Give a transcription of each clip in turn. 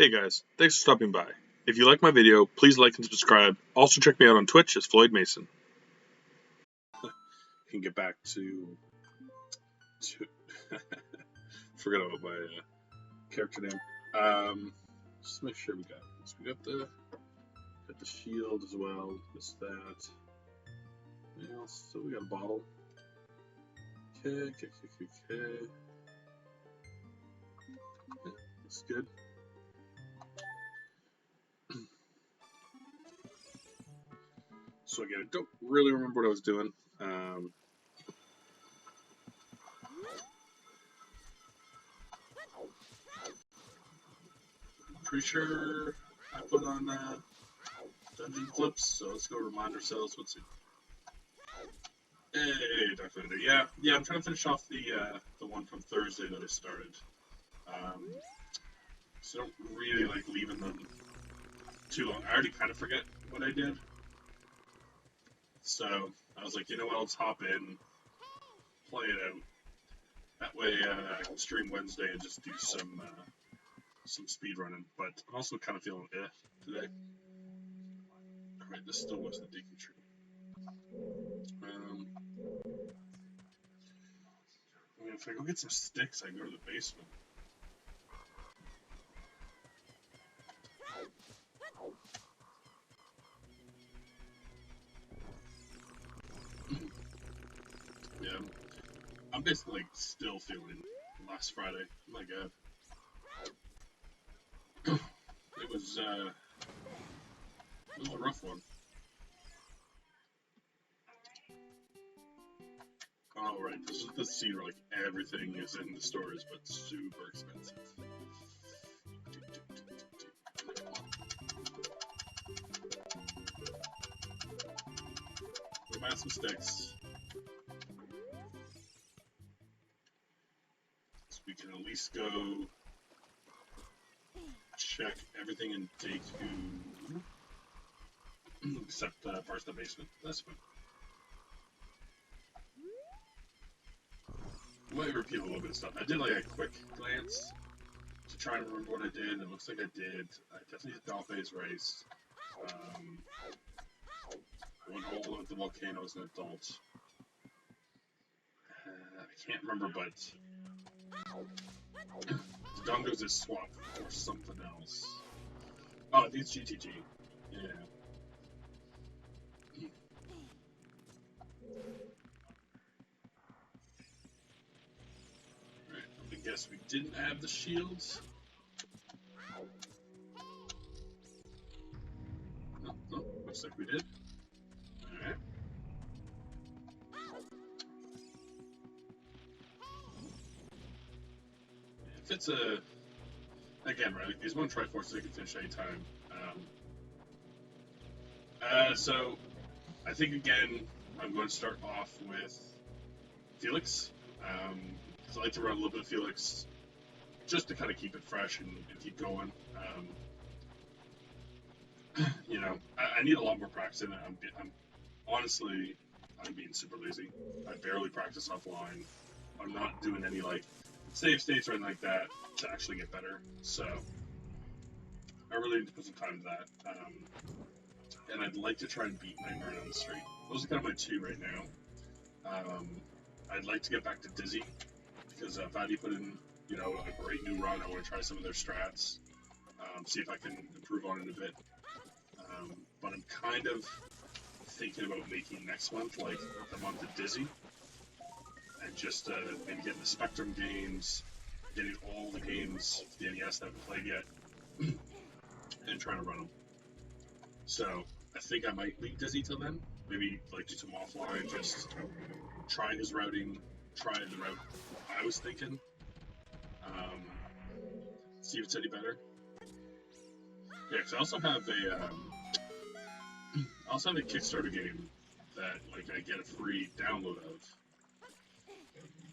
Hey guys, thanks for stopping by. If you like my video, please like and subscribe. Also check me out on Twitch as Floyd Mason. Can get back to forgot about my character name. Just make sure we got this. We got the shield as well. Missed that. Anything else? So we got a bottle. Okay. That's good. So again, I don't really remember what I was doing. Pretty sure I put on dungeon clips, so let's go remind ourselves. Let's see. Hey, definitely. Yeah. I'm trying to finish off the one from Thursday that I started. So I don't really like leaving them too long. I already kind of forget what I did. So I was like, you know what? Let's hop in, play it out. That way I can stream Wednesday and just do some speed running. But I'm also kind of feeling today. Alright, this still was the deacon tree. I mean, if I go get some sticks, I can go to the basement. Yeah, I'm basically like still feeling last Friday. Oh my god. It was a rough one. Oh right, this is the scene where like everything is in the stores but super expensive. We'll buy some sticks. So we can at least go check everything in day 2. Except parts of the basement. That's fine. I might repeat a little bit of stuff. I did like a quick glance to try and remember what I did. It looks like I did. I definitely did Dolphin's Race. Went all with the volcano as an adult. I can't remember, but the Dongos is swapped for something else. Oh, I think it's GTG. Yeah. Alright, I guess we didn't have the shields. No, looks like we did. Alright. If it's again, right, like these one Triforce, they can finish anytime. So, I think again, I'm going to start off with Felix. Because I like to run a little bit of Felix just to kind of keep it fresh and keep going. You know, I need a lot more practice in it. I'm honestly, I'm being super lazy. I barely practice offline. I'm not doing any like save states or anything like that to actually get better. So I really need to put some time into that. And I'd like to try and beat Nightmare on the Street. Those are kind of my 2 right now. I'd like to get back to Dizzy because Vadi put in, you know, a great new run. I want to try some of their strats, see if I can improve on it a bit. But I'm kind of thinking about making next month like the month of Dizzy, and just maybe getting the Spectrum games, getting all the games for the NES that I haven't played yet, and trying to run them. So I think I might leave Dizzy till then. Maybe like do some offline, just try his routing, try the route I was thinking. See if it's any better. Yeah, because I also have a Kickstarter game that like I get a free download of.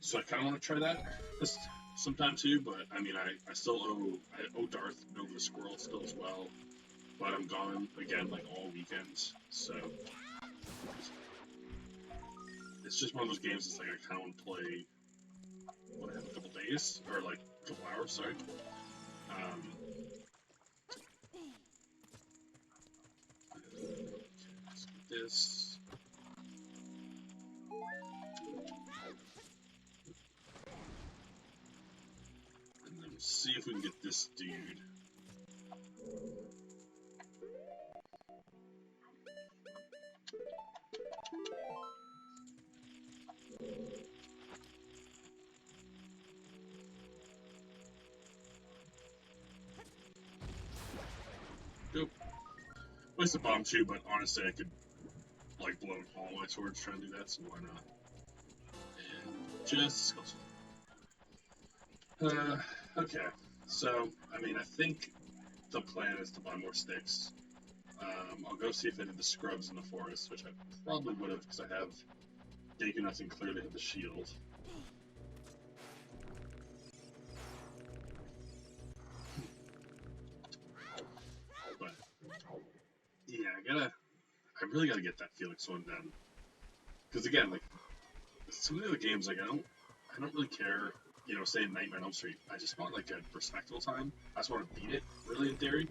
So I kind of want to try that this sometime too. But I mean, I still owe Darth Nova Squirrel still as well. But I'm gone again like all weekends, so it's just one of those games that's like I kind of want to play when I have a couple days, or like a couple hours, sorry. this. And then see if we can get this dude. Nope. Waste a bomb too, but honestly I could like blow all my swords trying to do that, so why not? And just okay. So I mean I think the plan is to buy more sticks. I'll go see if I did the scrubs in the forest, which I probably would have because I have Deaconess and clearly have the shield. But yeah, I really gotta get that Felix one done. Because again, like some of the other games, like I don't really care. You know, say Nightmare on Elm Street. I just want like a respectable time. I just want to beat it, really, in theory.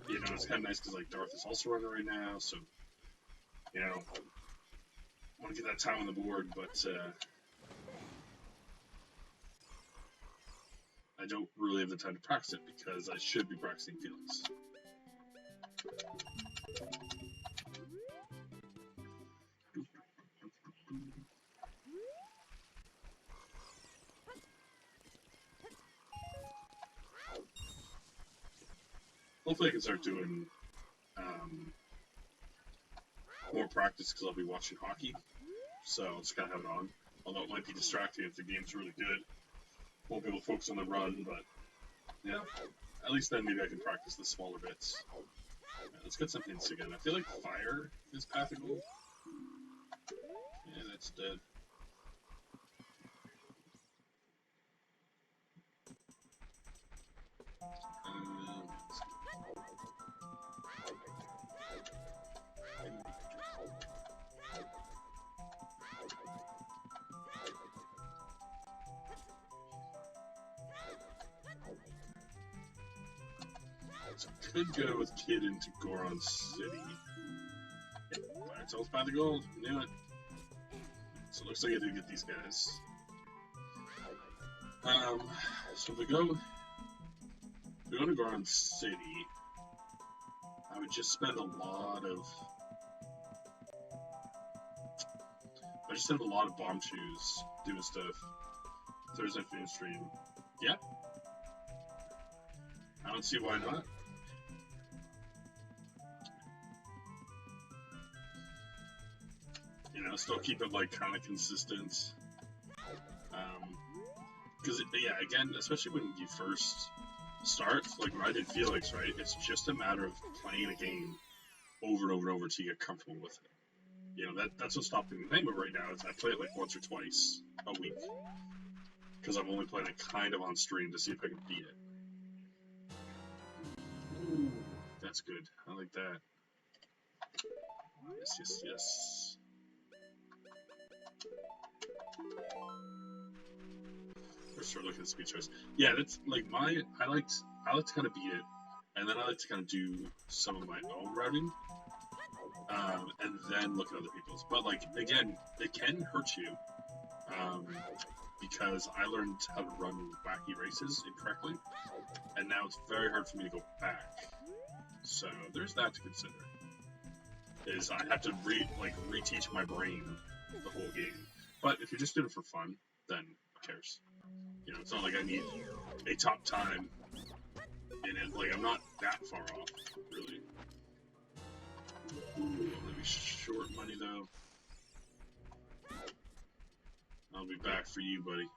You know, it's kind of nice because like Darth is also running right now, so you know, I want to get that time on the board, but I don't really have the time to practice it because I should be practicing Felix. Hopefully I can start doing more practice because I'll be watching hockey, so I'll just kind of have it on. Although it might be distracting if the game's really good. Won't be able to focus on the run, but yeah, at least then maybe I can practice the smaller bits. Yeah, let's get some hints again. I feel like fire is Path of Gold. Yeah, that's dead. So could go with Kid into Goron City. Yep, Fire Tells Path of Gold. Knew it. So it looks like I do get these guys. So if we go to Goron City, I would just spend a lot of bomb shoes doing stuff. Thursday afternoon stream. Yeah. I don't see why not. You know, still keep it like kind of consistent. Because yeah, again, especially when you first start, like when I did Felix, right? It's just a matter of playing a game over and over and over till you get comfortable with it. You know, that's what's stopping me. But right now is I play it like once or twice a week because I'm only playing it kind of on stream to see if I can beat it. Ooh, that's good. I like that. Yes, yes, yes. Let's start looking at speed choice. Yeah, that's like I like to kind of beat it, and then I like to kind of do some of my own routing, and then look at other people's. But like again, it can hurt you, because I learned how to run wacky races incorrectly, and now it's very hard for me to go back. So there's that to consider. Is I have to reteach my brain the whole game. But if you're just doing it for fun, then who cares? You know, it's not like I need a top time in it. Like, I'm not that far off, really. Ooh, I'm gonna be short money, though. I'll be back for you, buddy.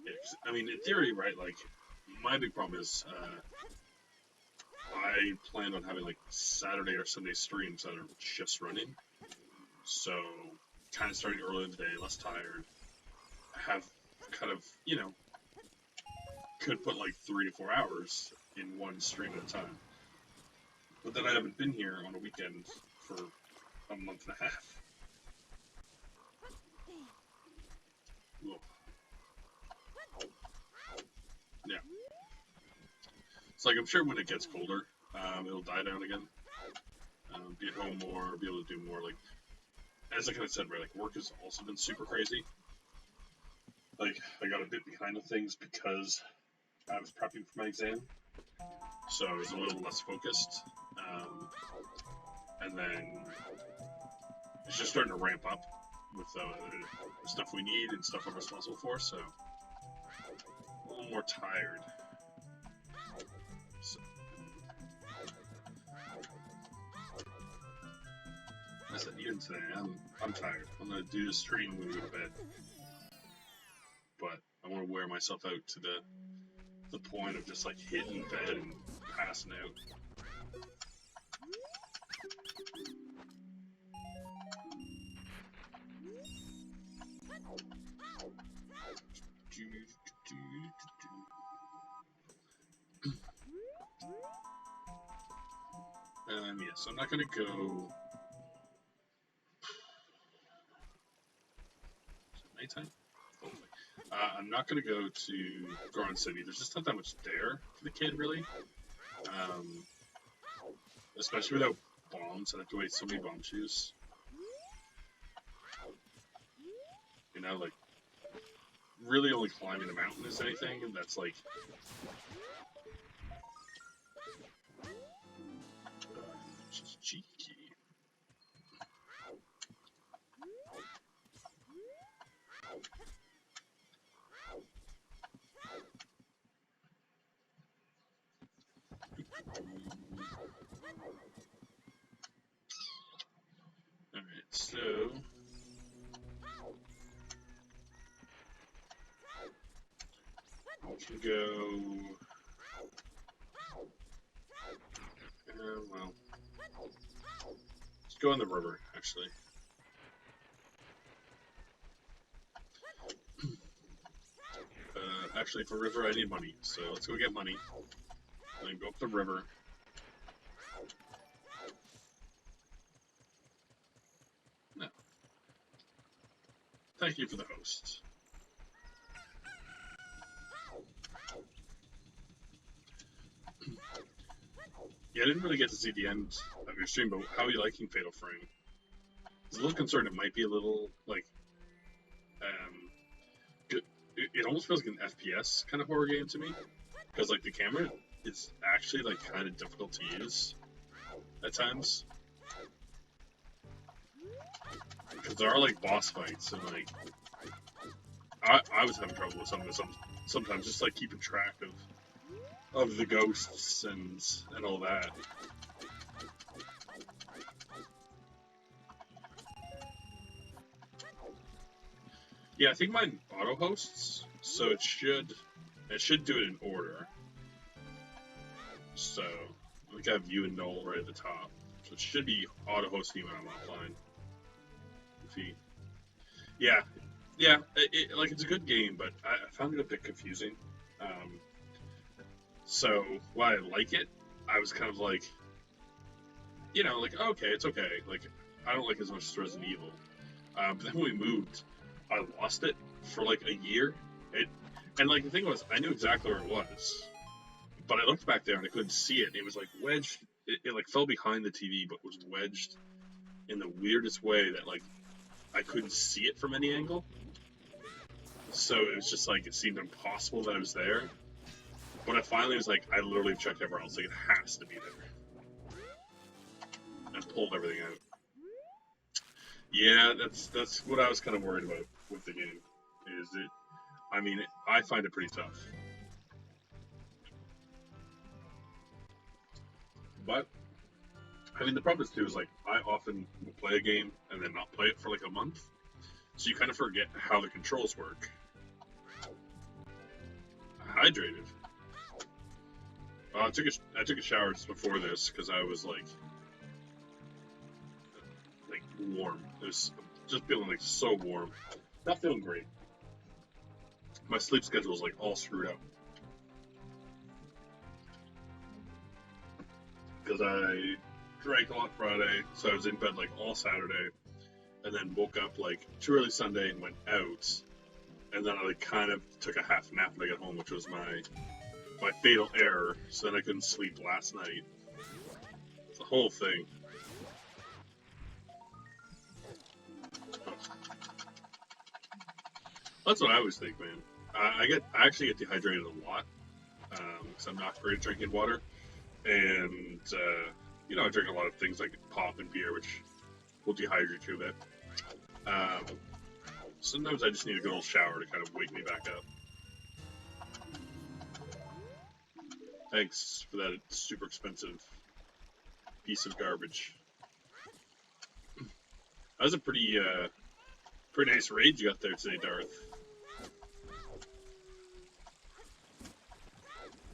Yeah, I mean, in theory, right, like, my big problem is, I plan on having, like, Saturday or Sunday streams that are just running. So, kind of starting early in the day, less tired. Have kind of, you know, could put like 3 to 4 hours in one stream at a time. But then I haven't been here on a weekend for a month and a half. Whoa. Yeah. It's like, I'm sure when it gets colder, it'll die down again. Be at home more, be able to do more, like, as I kind of said, right, like, work has also been super crazy. Like, I got a bit behind on things because I was prepping for my exam, so I was a little less focused. And then it's just starting to ramp up with the stuff we need and stuff I'm responsible for, so a little more tired. So, I said, even today, I'm tired. I'm gonna do this stream when we go to bed, but I want to wear myself out to the point of just like hitting bed and passing out. Yes, I'm not gonna go. Is it nighttime? Hopefully. I'm not gonna go to Garden City. There's just not that much there for the kid, really. Especially without bombs, I'd have to waste so many bomb shoes. You know, like, really only climbing a mountain is anything, and that's like... Just cheeky. Alright, so... we can go... well... let's go on the river, actually. Actually, for river, I need money, so let's go get money. And then go up the river. No. Thank you for the host. Yeah, I didn't really get to see the end of your stream, but how are you liking Fatal Frame? I was a little concerned it might be a little, like, it almost feels like an FPS kind of horror game to me. Because, like, the camera is actually, like, kind of difficult to use at times. Because there are, like, boss fights, and, like, I was having trouble with some of it sometimes, just, like, keeping track of the ghosts and all that. Yeah, I think mine auto hosts, so it should do it in order. So I think I have you and Noel right at the top, so it should be auto hosting when I'm offline. Yeah, like it's a good game, but I found it a bit confusing. So while I like it, I was kind of like, you know, like okay, it's okay. Like I don't like it as much as Resident Evil. But then when we moved, I lost it for like a year. And like the thing was, I knew exactly where it was, but I looked back there and I couldn't see it. It was like wedged. It like fell behind the TV, but was wedged in the weirdest way that like I couldn't see it from any angle. So it was just like it seemed impossible that it was there. But I finally was like, I literally checked everywhere else. Like it has to be there. And pulled everything out. Yeah, that's what I was kind of worried about with the game. Is it? I mean, I find it pretty tough. But I mean, the problem is too is like I often will play a game and then not play it for like a month, so you kind of forget how the controls work. Hydrated. I took a shower just before this because I was like warm. It was just feeling like so warm. Not feeling great. My sleep schedule is like all screwed up. Because I drank a lot Friday, so I was in bed like all Saturday, and then woke up like too early Sunday and went out, and then I like kind of took a half nap when I got home, which was my fatal error. So then I couldn't sleep last night. It's the whole thing. That's what I always think, man. I actually get dehydrated a lot because I'm not great at drinking water, and I drink a lot of things like pop and beer, which will dehydrate you a bit. Sometimes I just need a good old shower to kind of wake me back up. Thanks for that super expensive piece of garbage. That was a pretty nice raid you got there today, Darth.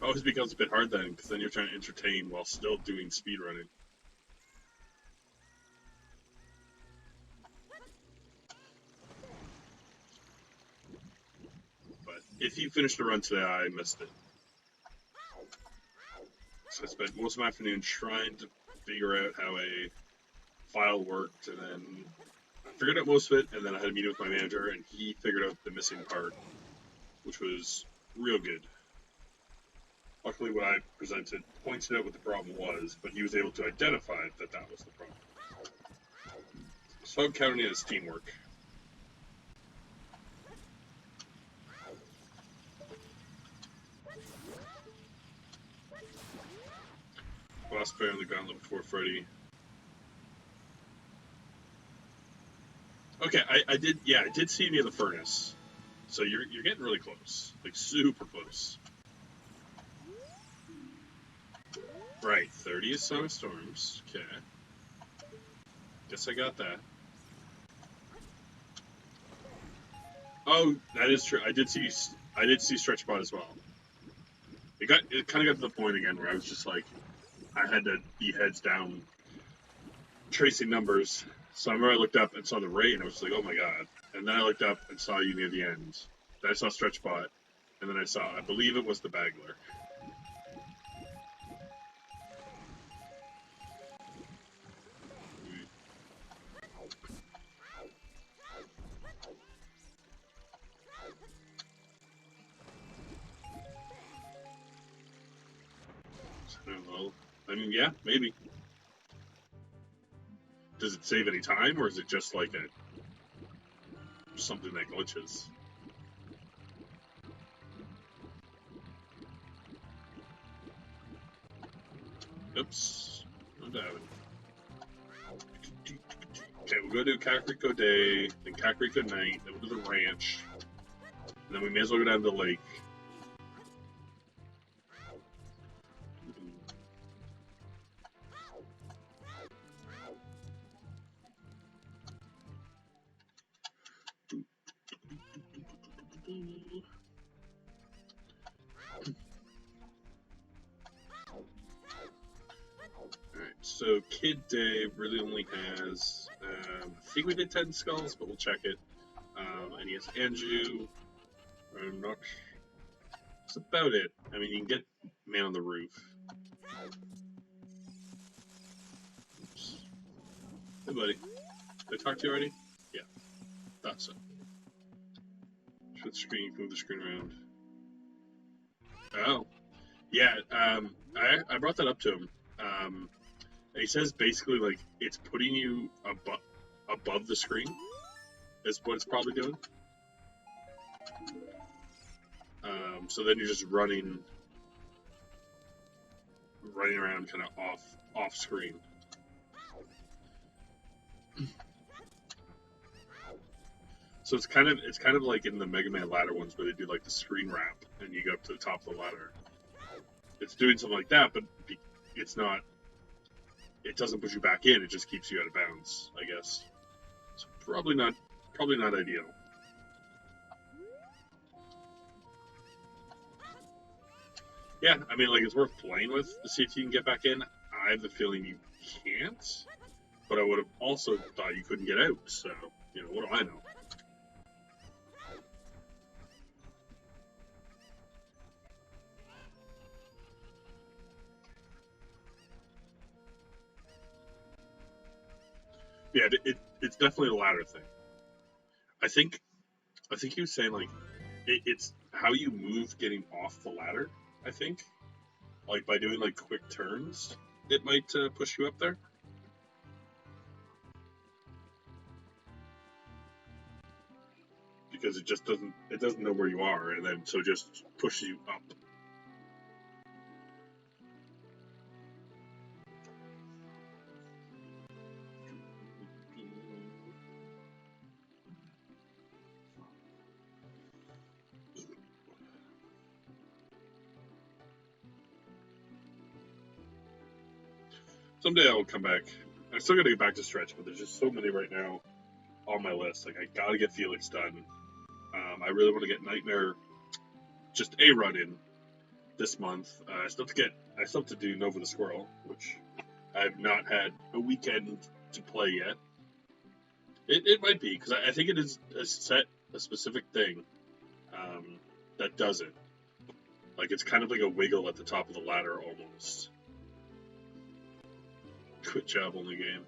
Always becomes a bit hard then, because then you're trying to entertain while still doing speedrunning. But if you finished the run today, I missed it. So I spent most of my afternoon trying to figure out how a file worked, and then I figured out most of it, and then I had a meeting with my manager, and he figured out the missing part, which was real good. Luckily, what I presented pointed out what the problem was, but he was able to identify that that was the problem. So I'm counting it as teamwork. Last player in the gauntlet before Freddy. Okay, I did see you near the furnace. So you're getting really close. Like super close. Right, 30 is Song of Storms. Okay. Guess I got that. Oh, that is true. I did see Stretchbot as well. It kind of got to the point again where I was just like, I had to be heads down tracing numbers. So I remember I looked up and saw the rate, and I was just like, oh my god. And then I looked up and saw you near the end. Then I saw Stretchbot, and then I believe it was the Bagler. Well, I mean, yeah, maybe. Does it save any time, or is it just like something that glitches? Oops, I'm down. Okay, we'll go do Kakariko Day, then Kakariko Night, then we'll do the ranch, and then we may as well go down to the lake. Alright, so Kid Day really only has, I think we did 10 skulls, but we'll check it. And he has Anju, I'm not. That's about it. I mean, you can get Man on the Roof. Oops. Hey, buddy. Did I talk to you already? Yeah, thought so. Switch screen, you can move the screen around. Oh. Yeah, I brought that up to him. And he says basically, like, it's putting you above the screen, is what it's probably doing. So then you're just running around kind of off screen. So it's kind of like in the Mega Man ladder ones where they do like the screen wrap and you go up to the top of the ladder. It's doing something like that, but it's not. It doesn't push you back in. It just keeps you out of bounds, I guess. So probably not ideal. Yeah, I mean, like, it's worth playing with to see if you can get back in. I have the feeling you can't, but I would have also thought you couldn't get out. So, what do I know? Yeah, it's definitely the latter thing. I think he was saying, like, it's how you move getting off the ladder, I think. Like by doing like quick turns, it might push you up there. Because it just doesn't know where you are, and then so just pushes you up. Someday I will come back. I still got to get back to stretch, but there's just so many right now on my list. Like I gotta get Felix done. I really want to get Nightmare, just a run in this month. I still have to do Nova the Squirrel, which I've not had a weekend to play yet. It might be because I think it is a specific thing that does it. Like it's kind of like a wiggle at the top of the ladder almost. Good job on the game.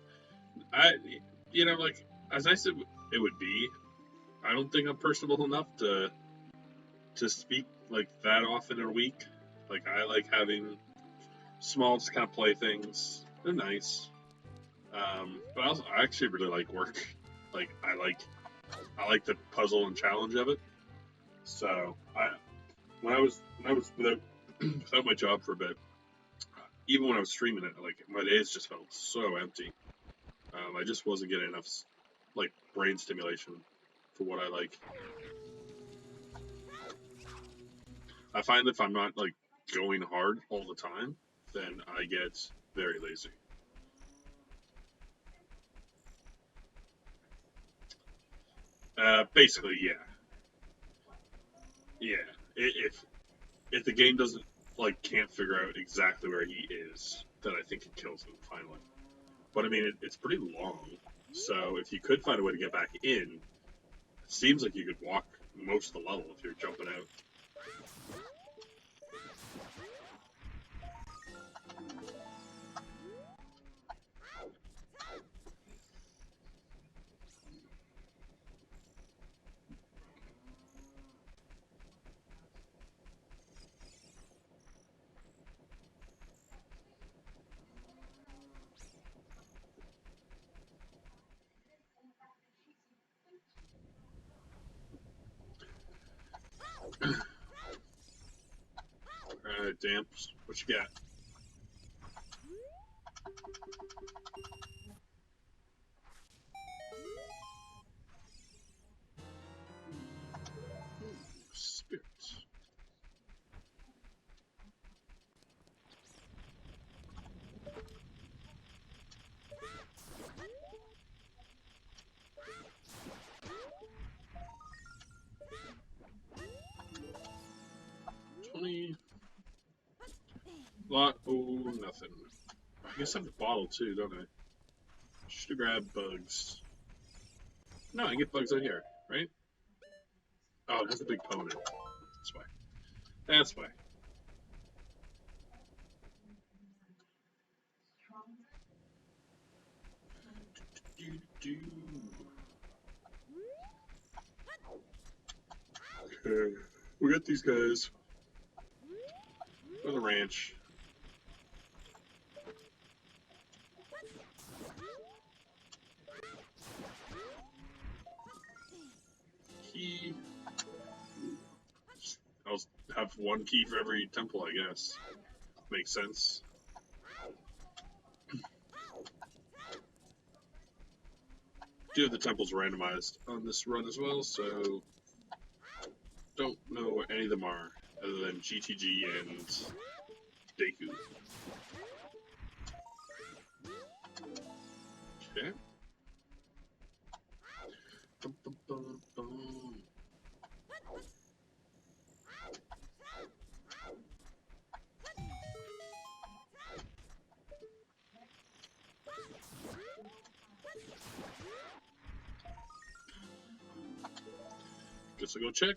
Like as I said, it would be. I don't think I'm personable enough to speak like that often in a week. Like I like having small, just kind of play things. They're nice. But I actually really like work. Like I like the puzzle and challenge of it. So when I was without without my job for a bit, even when I was streaming it, like my days just felt so empty. I just wasn't getting enough like brain stimulation for what I like. I find if I'm not like going hard all the time, then I get very lazy. Basically, yeah, yeah. If the game doesn't can't figure out exactly where he is, then I think it kills him finally. But I mean, it's pretty long, so if you could find a way to get back in, it seems like you could walk most of the level if you're jumping out. Alright, Damps, what you got? Spirits. Lot, oh, nothing. I guess I have the bottle too, don't I? Should grab bugs. No, I get bugs out here, right? Oh, that's a big opponent. That's why. That's why. Okay, we got these guys. Go to the ranch. Key. I'll have one key for every temple, I guess. Makes sense. Do have the temples randomized on this run as well, so don't know what any of them are other than GTG and Deku. Okay. Bum, bum, bum, bum. Guess I'll go check.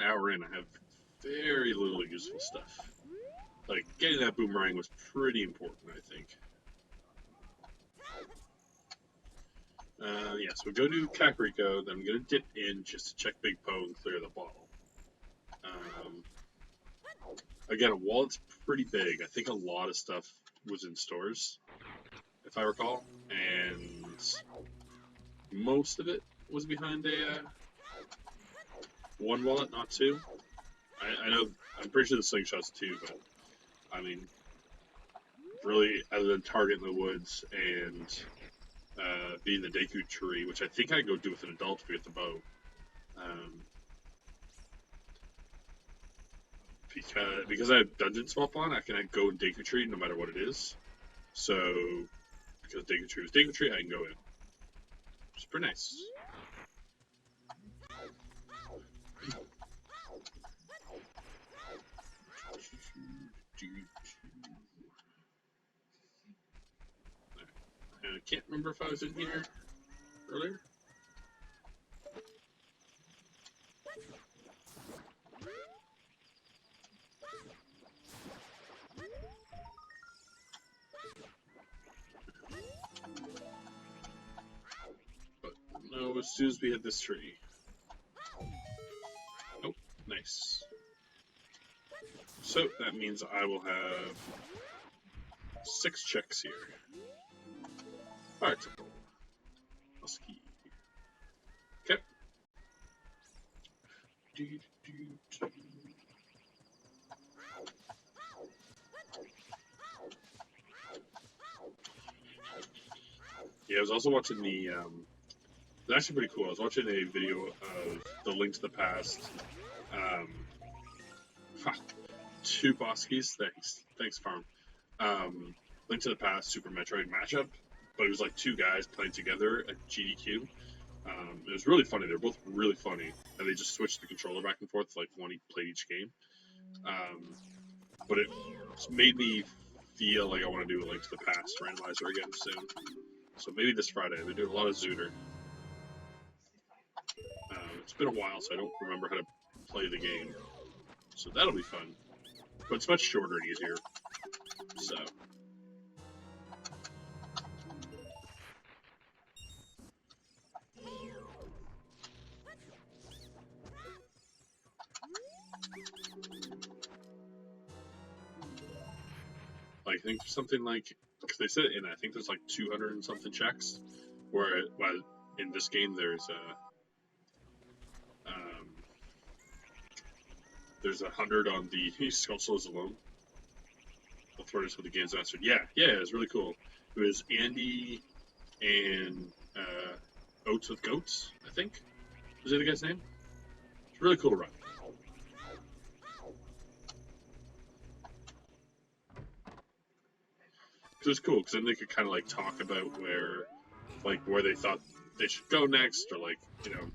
an hour in, I have very little useful stuff. Like, getting that boomerang was pretty important, I think. Yeah, so we go to Kakariko, then I'm going to dip in just to check Big Po and clear the bottle. Again, a wallet's pretty big. I think a lot of stuff was in stores, if I recall, and most of it was behind a one wallet, not two. I know, I'm pretty sure the slingshot's two, but I mean, really, other than Target in the Woods and being the Deku Tree, which I think I go do with an adult to get the bow. Because I have Dungeon Swap on, I can go in Deku Tree no matter what it is. So, because Deku Tree was Deku Tree, I can go in. Which is pretty nice. I can't remember if I was in here earlier. But no, as soon as we hit this tree. Oh, nice. So that means I will have 6 checks here. Alright. Husky. Okay. Yeah, I was also watching the, it's actually pretty cool. I was watching a video of the Link to the Past, 2 Boskies, thanks Farm, Link to the Past Super Metroid matchup, but it was like 2 guys playing together at GDQ. It was really funny. They're both really funny, and they just switched the controller back and forth, like one played each game. But it made me feel like I want to do a Link to the Past Randomizer again soon. So maybe this Friday. They're doing a lot of Zooter. It's been a while, so I don't remember how to play the game. So that'll be fun. But it's much shorter and easier. So. I think something like, because they said, and I think there's like 200 and something checks, where in this game there's 100 on the Skull Souls alone. That's what the game's answered. Yeah, it was really cool. It was Andy and Oats with Goats, I think. Was that the guy's name? It's really cool to run. It was cool because then they could kind of like talk about where they thought they should go next, or like, you know,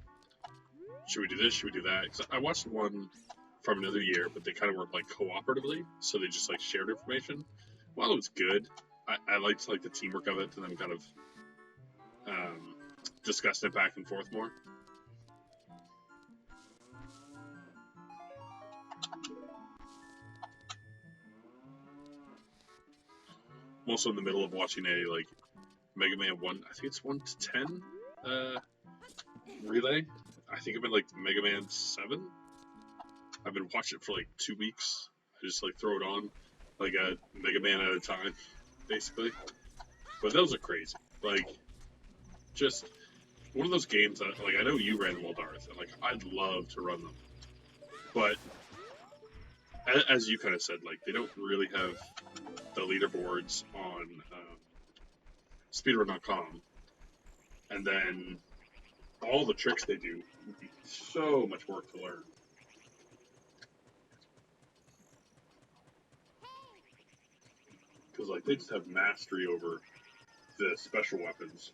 should we do this? Should we do that? Because I watched one from another year, but they kind of worked like cooperatively, so they just like shared information. While it was good, I liked like the teamwork of it, and them kind of discussing it back and forth more. I'm also in the middle of watching a like Mega Man 1, I think it's 1 to 10 relay. I think I've been like Mega Man 7. I've been watching it for like 2 weeks. I just like throw it on like a Mega Man at a time, basically. But those are crazy. Like, just one of those games that, like, I know you ran them all, Darth, and like I'd love to run them, but as you kind of said, like they don't really have the leaderboards on speedrun.com, and then all the tricks they do would be so much work to learn. Because like they just have mastery over the special weapons.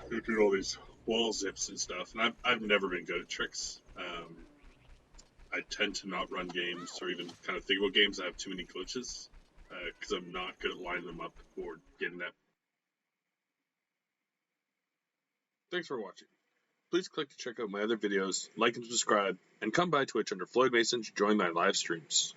They're doing all these wall zips and stuff, and I've never been good at tricks. I tend to not run games or even kind of think about games that have too many glitches, because I'm not good at lining them up or getting that Thanks for watching. Please click to check out my other videos, like and subscribe, and come by Twitch under Floyd Mason to join my live streams.